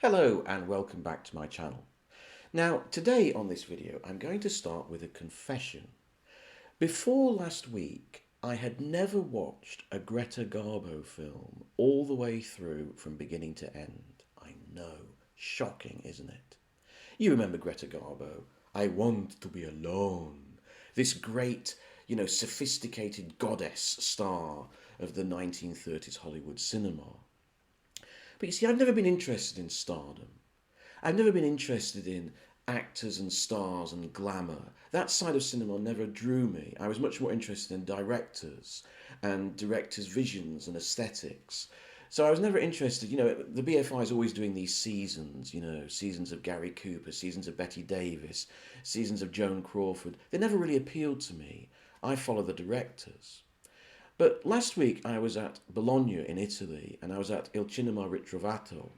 Hello and welcome back to my channel. Now today on this video I'm going to start with a confession. Before last week I had never watched a Greta Garbo film all the way through from beginning to end. I know, shocking isn't it? You remember Greta Garbo, I Want to Be Alone. This great, sophisticated goddess star of the 1930s Hollywood cinema. But you see, I've never been interested in stardom. I've never been interested in actors and stars and glamour. That side of cinema never drew me. I was much more interested in directors and directors' visions and aesthetics. So I was never interested, the BFI is always doing these seasons, seasons of Gary Cooper, seasons of Betty Davis, seasons of Joan Crawford. They never really appealed to me. I follow the directors. But last week I was at Bologna in Italy and I was at Il Cinema Ritrovato.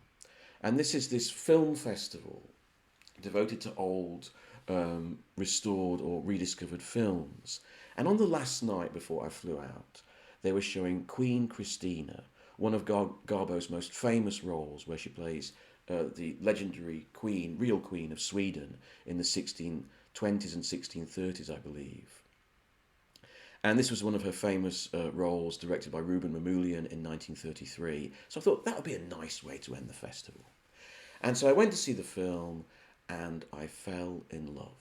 And this film festival devoted to old, restored or rediscovered films. And on the last night before I flew out, they were showing Queen Christina, one of Garbo's most famous roles, where she plays the legendary queen, real queen of Sweden in the 1620s and 1630s, I believe. And this was one of her famous roles, directed by Ruben Mamoulian in 1933. So I thought that would be a nice way to end the festival. And so I went to see the film and I fell in love.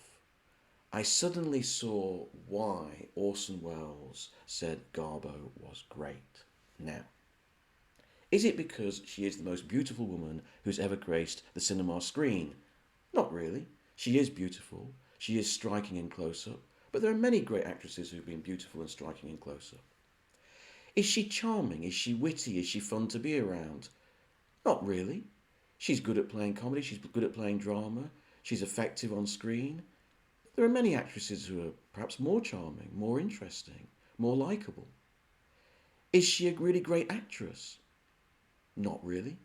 I suddenly saw why Orson Welles said Garbo was great. Now, is it because she is the most beautiful woman who's ever graced the cinema screen? Not really. She is beautiful. She is striking in close-up. But there are many great actresses who've been beautiful and striking in close-up. Is she charming? Is she witty? Is she fun to be around? Not really. She's good at playing comedy. She's good at playing drama. She's effective on screen. There are many actresses who are perhaps more charming, more interesting, more likeable. Is she a really great actress? Not really.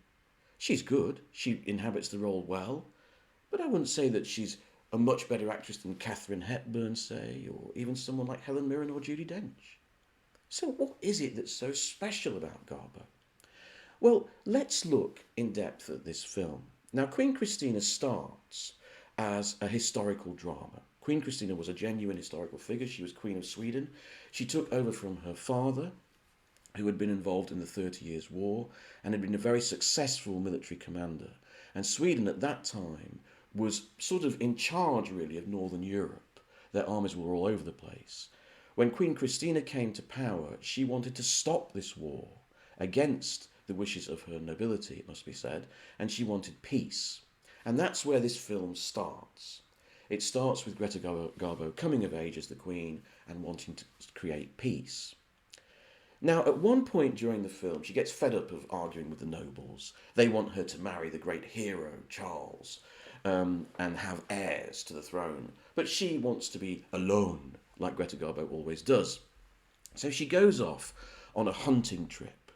She's good. She inhabits the role well. But I wouldn't say that she's a much better actress than Katharine Hepburn, say, or even someone like Helen Mirren or Judi Dench. So what is it that's so special about Garbo? Well, let's look in depth at this film. Now, Queen Christina starts as a historical drama. Queen Christina was a genuine historical figure. She was Queen of Sweden. She took over from her father, who had been involved in the 30 Years' War and had been a very successful military commander. And Sweden at that time was sort of in charge, really, of Northern Europe. Their armies were all over the place. When Queen Christina came to power, she wanted to stop this war against the wishes of her nobility, it must be said, and she wanted peace. And that's where this film starts. It starts with Greta Garbo coming of age as the Queen and wanting to create peace. Now, at one point during the film, she gets fed up of arguing with the nobles. They want her to marry the great hero, Charles, and have heirs to the throne. But she wants to be alone, like Greta Garbo always does. So she goes off on a hunting trip.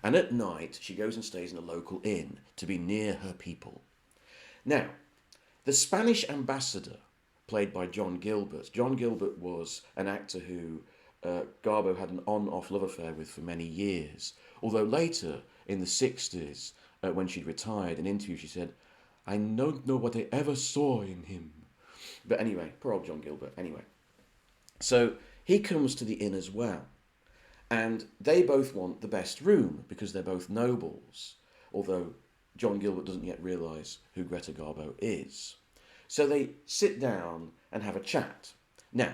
And at night, she goes and stays in a local inn to be near her people. Now, the Spanish ambassador, played by John Gilbert. John Gilbert was an actor who Garbo had an on-off love affair with for many years. Although later, in the 60s, when she'd retired, in an interview she said, "I don't know what I ever saw in him." But anyway, poor old John Gilbert. Anyway, so he comes to the inn as well. And they both want the best room because they're both nobles. Although John Gilbert doesn't yet realise who Greta Garbo is. So they sit down and have a chat. Now,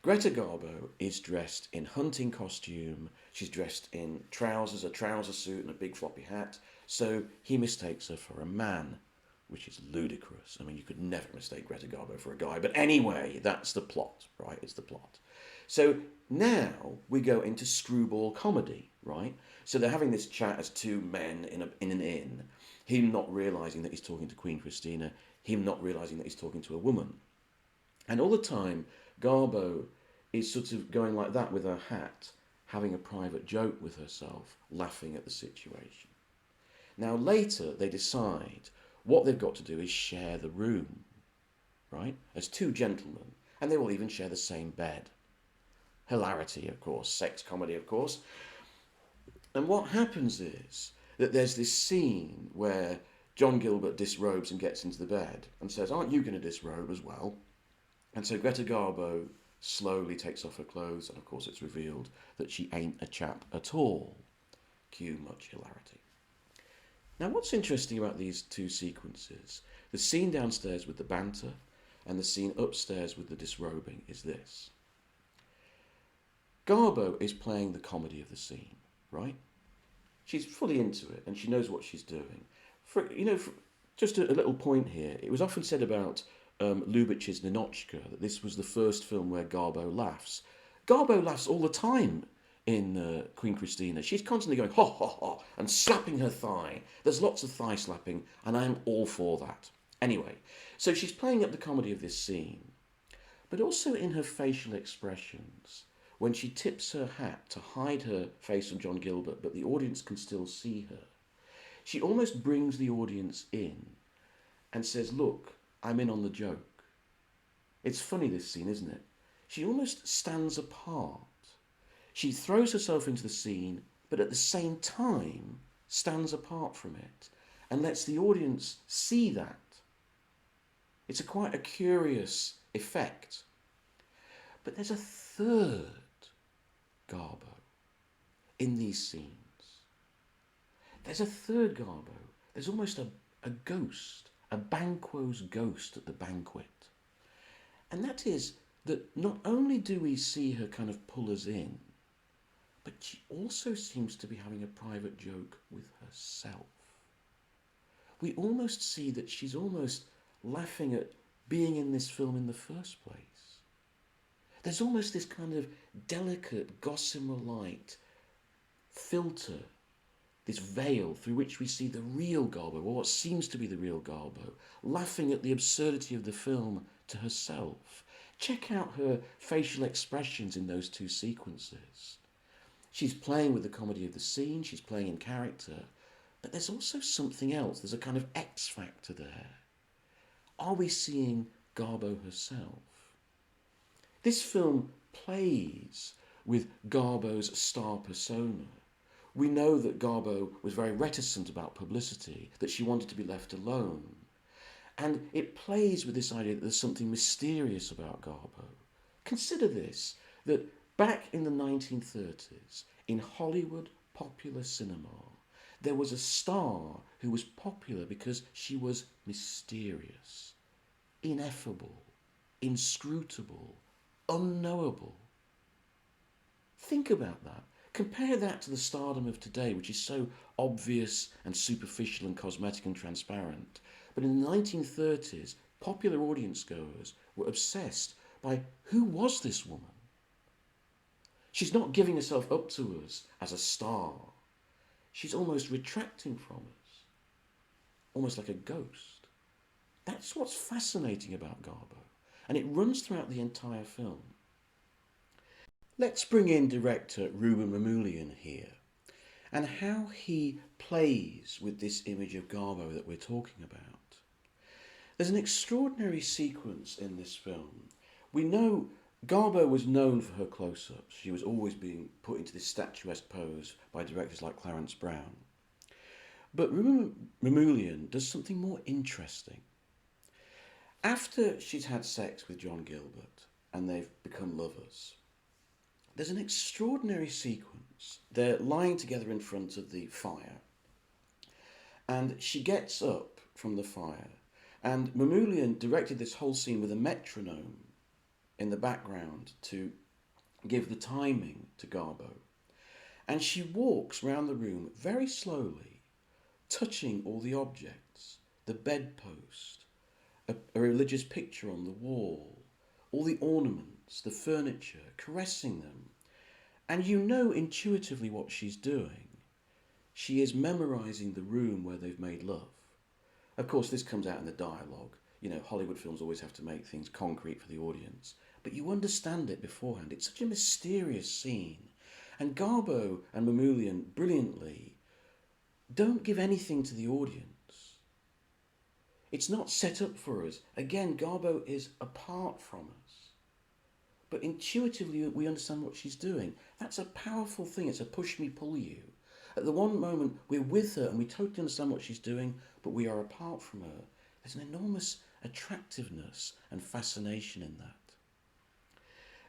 Greta Garbo is dressed in hunting costume. She's dressed in trousers, a trouser suit and a big floppy hat. So he mistakes her for a man, which is ludicrous. I mean, you could never mistake Greta Garbo for a guy. But anyway, that's the plot, right? It's the plot. So now we go into screwball comedy, right? So they're having this chat as two men in an inn. Him not realising that he's talking to Queen Christina. Him not realising that he's talking to a woman. And all the time, Garbo is sort of going like that with her hat, having a private joke with herself, laughing at the situation. Now later they decide what they've got to do is share the room, right? As two gentlemen, and they will even share the same bed. Hilarity, of course, sex comedy, of course. And what happens is that there's this scene where John Gilbert disrobes and gets into the bed and says, "Aren't you going to disrobe as well?" And so Greta Garbo slowly takes off her clothes, and of course it's revealed that she ain't a chap at all. Cue much hilarity. Now, what's interesting about these two sequences, the scene downstairs with the banter and the scene upstairs with the disrobing, is this. Garbo is playing the comedy of the scene, right? She's fully into it and she knows what she's doing. Just a little point here, it was often said about Lubitsch's Ninotchka that this was the first film where Garbo laughs. Garbo laughs all the time in Queen Christina. She's constantly going, ha ha ha, and slapping her thigh. There's lots of thigh slapping, and I'm all for that. Anyway, so she's playing up the comedy of this scene, but also in her facial expressions. When she tips her hat to hide her face from John Gilbert, but the audience can still see her, she almost brings the audience in and says, look, I'm in on the joke. It's funny, this scene, isn't it? She almost stands apart. She throws herself into the scene, but at the same time stands apart from it and lets the audience see that. It's quite a curious effect. But there's a third Garbo in these scenes. There's a third Garbo. There's almost a ghost, a Banquo's ghost at the banquet. And that is that not only do we see her kind of pull us in, but she also seems to be having a private joke with herself. We almost see that she's almost laughing at being in this film in the first place. There's almost this kind of delicate gossamer light filter, this veil through which we see the real Garbo, or what seems to be the real Garbo, laughing at the absurdity of the film to herself. Check out her facial expressions in those two sequences. She's playing with the comedy of the scene, she's playing in character, but there's also something else. There's a kind of X factor there. Are we seeing Garbo herself? This film plays with Garbo's star persona. We know that Garbo was very reticent about publicity, that she wanted to be left alone. And it plays with this idea that there's something mysterious about Garbo. Consider this, that back in the 1930s, in Hollywood popular cinema, there was a star who was popular because she was mysterious, ineffable, inscrutable, unknowable. Think about that. Compare that to the stardom of today, which is so obvious and superficial and cosmetic and transparent. But in the 1930s, popular audience goers were obsessed by who was this woman? She's not giving herself up to us as a star. She's almost retracting from us, almost like a ghost. That's what's fascinating about Garbo, and it runs throughout the entire film. Let's bring in director Ruben Mamoulian here, and how he plays with this image of Garbo that we're talking about. There's an extraordinary sequence in this film. We know Garbo was known for her close-ups. She was always being put into this statuesque pose by directors like Clarence Brown. But Ruben Mamoulian does something more interesting. After she's had sex with John Gilbert and they've become lovers, there's an extraordinary sequence. They're lying together in front of the fire, and she gets up from the fire, and Mamoulian directed this whole scene with a metronome in the background to give the timing to Garbo. And she walks round the room very slowly, touching all the objects, the bedpost, a religious picture on the wall, all the ornaments, the furniture, caressing them. And you know intuitively what she's doing. She is memorising the room where they've made love. Of course, this comes out in the dialogue. You know, Hollywood films always have to make things concrete for the audience. But you understand it beforehand. It's such a mysterious scene. And Garbo and Mamoulian, brilliantly, don't give anything to the audience. It's not set up for us. Again, Garbo is apart from us. But intuitively, we understand what she's doing. That's a powerful thing. It's a push me, pull you. At the one moment, we're with her and we totally understand what she's doing, but we are apart from her. There's an enormous attractiveness and fascination in that.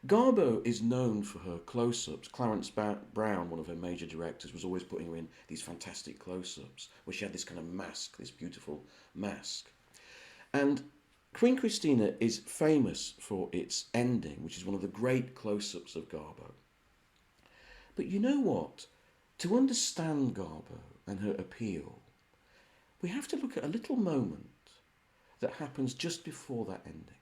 Garbo is known for her close-ups. Clarence Brown, one of her major directors, was always putting her in these fantastic close-ups where she had this kind of mask, this beautiful mask. And Queen Christina is famous for its ending, which is one of the great close-ups of Garbo. But you know what? To understand Garbo and her appeal, we have to look at a little moment that happens just before that ending.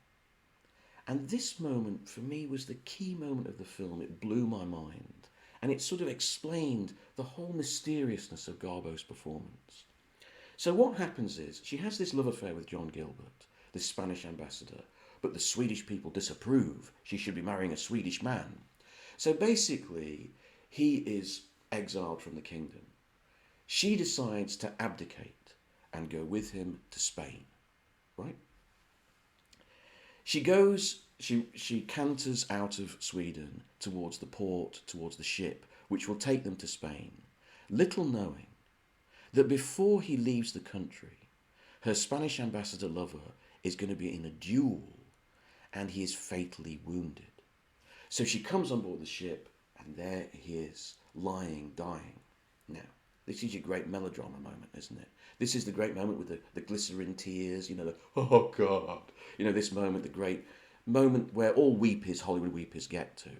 And this moment, for me, was the key moment of the film. It blew my mind. And it sort of explained the whole mysteriousness of Garbo's performance. So what happens is, she has this love affair with John Gilbert, the Spanish ambassador, but the Swedish people disapprove. She should be marrying a Swedish man. So basically, he is exiled from the kingdom. She decides to abdicate and go with him to Spain, right? She canters out of Sweden towards the port, towards the ship, which will take them to Spain, little knowing that before he leaves the country, her Spanish ambassador lover is going to be in a duel and he is fatally wounded. So she comes on board the ship and there he is, lying, dying. Now, this is your great melodrama moment, isn't it? This is the great moment with the glycerin tears, the, oh God, this moment, the great moment where all weepers, Hollywood weepers, get to.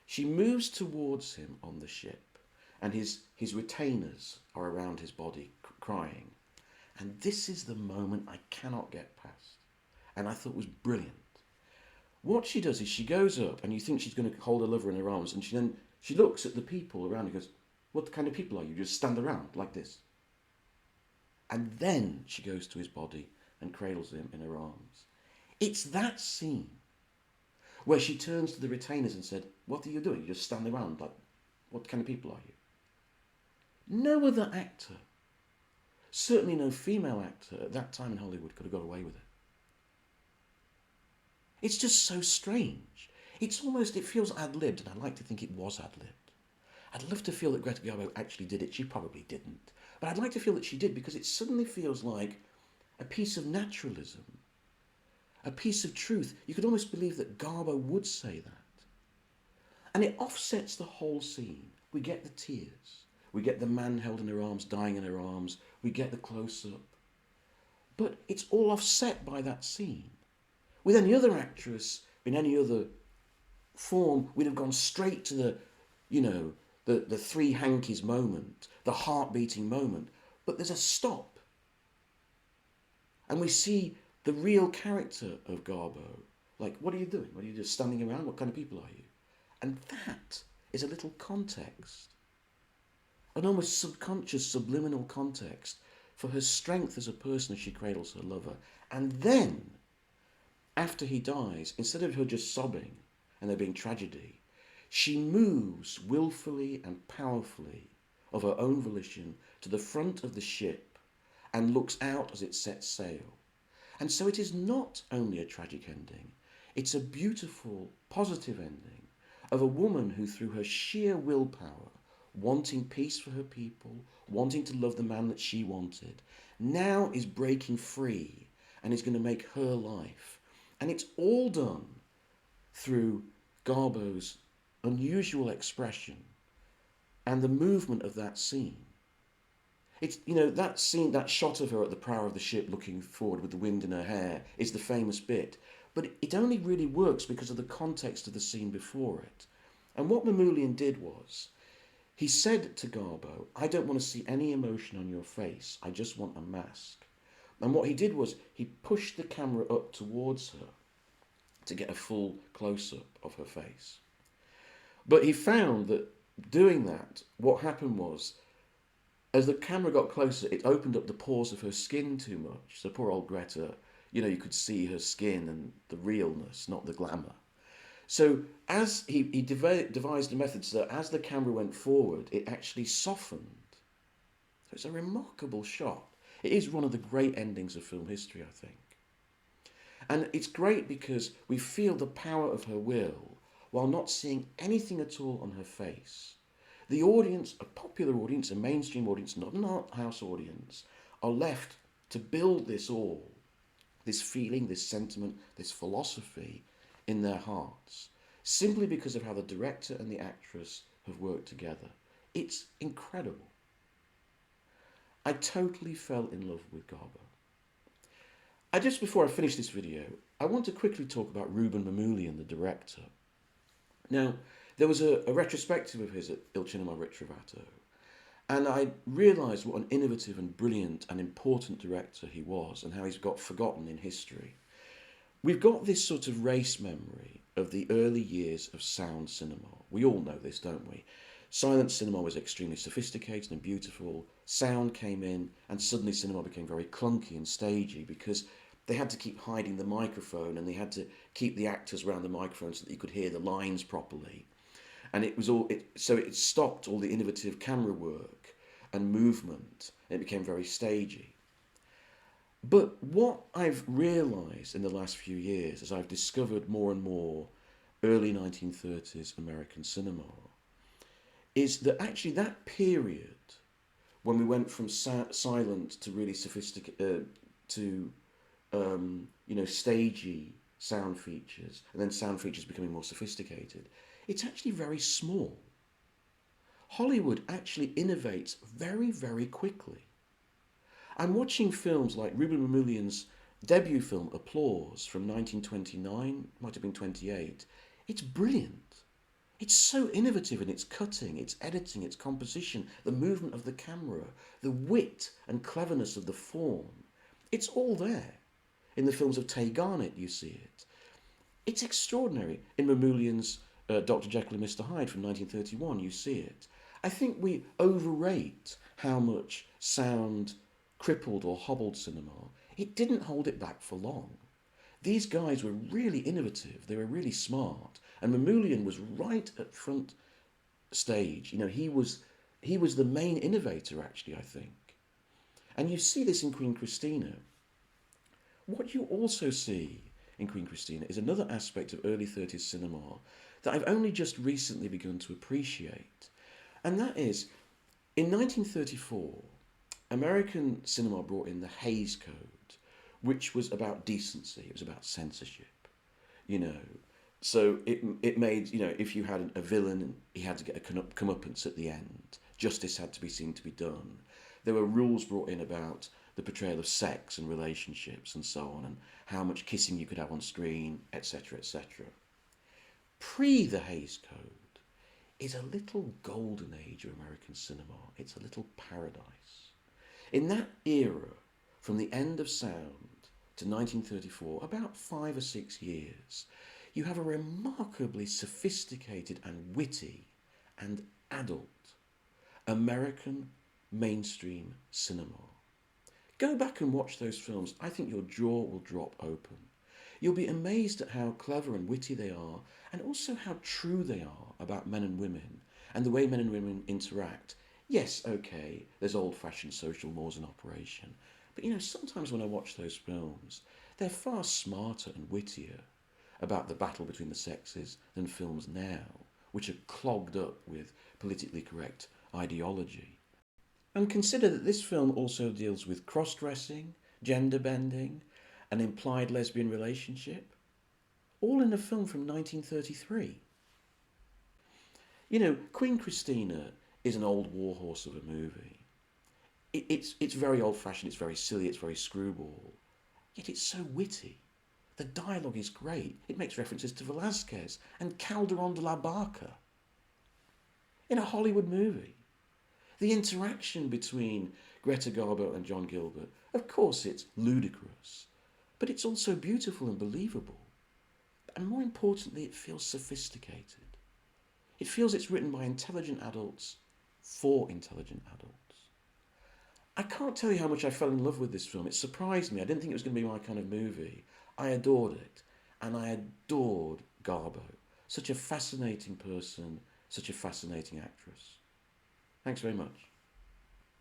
She moves towards him on the ship, and his retainers are around his body, crying. And this is the moment I cannot get past, and I thought was brilliant. What she does is she goes up, and you think she's going to hold her lover in her arms, and she looks at the people around and goes, what kind of people are you? Just stand around like this. And then she goes to his body and cradles him in her arms. It's that scene where she turns to the retainers and said, what are you doing? You just stand around like, what kind of people are you? No other actor, certainly no female actor at that time in Hollywood could have got away with it. It's just so strange. It feels ad-libbed, and I like to think it was ad-libbed. I'd love to feel that Greta Garbo actually did it. She probably didn't. But I'd like to feel that she did, because it suddenly feels like a piece of naturalism, a piece of truth. You could almost believe that Garbo would say that. And it offsets the whole scene. We get the tears. We get the man held in her arms, dying in her arms. We get the close-up. But it's all offset by that scene. With any other actress, in any other form, we'd have gone straight to the three hankies moment, the heart-beating moment. But there's a stop. And we see the real character of Garbo. Like, what are you doing? What are you just standing around? What kind of people are you? And that is a little context. An almost subconscious, subliminal context for her strength as a person as she cradles her lover. And then, after he dies, instead of her just sobbing and there being tragedy, she moves willfully and powerfully of her own volition to the front of the ship and looks out as it sets sail. And so it is not only a tragic ending, it's a beautiful, positive ending of a woman who, through her sheer willpower, wanting peace for her people, wanting to love the man that she wanted, now is breaking free and is going to make her life. And it's all done through Garbo's unusual expression and the movement of that scene. It's, that scene, that shot of her at the prow of the ship looking forward with the wind in her hair is the famous bit. But it only really works because of the context of the scene before it. And what Mamoulian did was, he said to Garbo, I don't want to see any emotion on your face, I just want a mask. And what he did was, he pushed the camera up towards her to get a full close-up of her face. But he found that doing that, what happened was, as the camera got closer, it opened up the pores of her skin too much. So poor old Greta, you could see her skin and the realness, not the glamour. So as he devised a method so that as the camera went forward, it actually softened. So it's a remarkable shot. It is one of the great endings of film history, I think. And it's great because we feel the power of her will while not seeing anything at all on her face. The audience, a popular audience, a mainstream audience, not an art house audience, are left to build this all, this feeling, this sentiment, this philosophy in their hearts, simply because of how the director and the actress have worked together. It's incredible. I totally fell in love with Garbo. Just before I finish this video, I want to quickly talk about Ruben Mamoulian, the director. Now, there was a retrospective of his at Il Cinema Ritrovato, and I realised what an innovative and brilliant and important director he was and how he's got forgotten in history. We've got this sort of race memory of the early years of sound cinema. We all know this, don't we? Silent cinema was extremely sophisticated and beautiful. Sound came in and suddenly cinema became very clunky and stagey because they had to keep hiding the microphone and they had to keep the actors around the microphone so that you could hear the lines properly. And so it stopped all the innovative camera work and movement, and it became very stagey. But what I've realised in the last few years, as I've discovered more and more early 1930s American cinema, is that actually that period when we went from silent to really sophisticated to stagey sound features, and then sound features becoming more sophisticated, it's actually very small. Hollywood actually innovates very, very quickly. I'm watching films like Ruben Mamoulian's debut film Applause from 1929, might have been 28. It's brilliant. It's so innovative in its cutting, its editing, its composition, the movement of the camera, the wit and cleverness of the form. It's all there. In the films of Tay Garnett, you see it. It's extraordinary. In Mamoulian's Dr. Jekyll and Mr. Hyde from 1931, you see it. I think we overrate how much sound crippled or hobbled cinema. It didn't hold it back for long. These guys were really innovative. They were really smart. And Mamoulian was right at front stage. He was the main innovator, actually, I think. And you see this in Queen Christina. What you also see in Queen Christina is another aspect of early 30s cinema that I've only just recently begun to appreciate. And that is, in 1934, American cinema brought in the Hays Code, which was about decency, it was about censorship, So it made, if you had a villain, he had to get a comeuppance at the end. Justice had to be seen to be done. There were rules brought in about the portrayal of sex and relationships and so on, and how much kissing you could have on screen, etc., etc. Pre the Hays Code is a little golden age of American cinema. It's a little paradise. In that era, from the end of sound to 1934, about 5 or 6 years, you have a remarkably sophisticated and witty and adult American mainstream cinema. Go back and watch those films. I think your jaw will drop open. You'll be amazed at how clever and witty they are, and also how true they are about men and women, and the way men and women interact. Yes, okay, there's old-fashioned social laws in operation, but sometimes when I watch those films, they're far smarter and wittier about the battle between the sexes than films now, which are clogged up with politically correct ideology. And consider that this film also deals with cross-dressing, gender bending, an implied lesbian relationship, all in a film from 1933. Queen Christina is an old warhorse of a movie. It's very old-fashioned, it's very silly, it's very screwball, yet it's so witty. The dialogue is great. It makes references to Velázquez and Calderón de la Barca in a Hollywood movie. The interaction between Greta Garbo and John Gilbert, of course it's ludicrous, but it's also beautiful and believable. And more importantly, it feels sophisticated. It feels it's written by intelligent adults for intelligent adults. I can't tell you how much I fell in love with this film. It surprised me. I didn't think it was going to be my kind of movie. I adored it. And I adored Garbo. Such a fascinating person, such a fascinating actress. Thanks very much.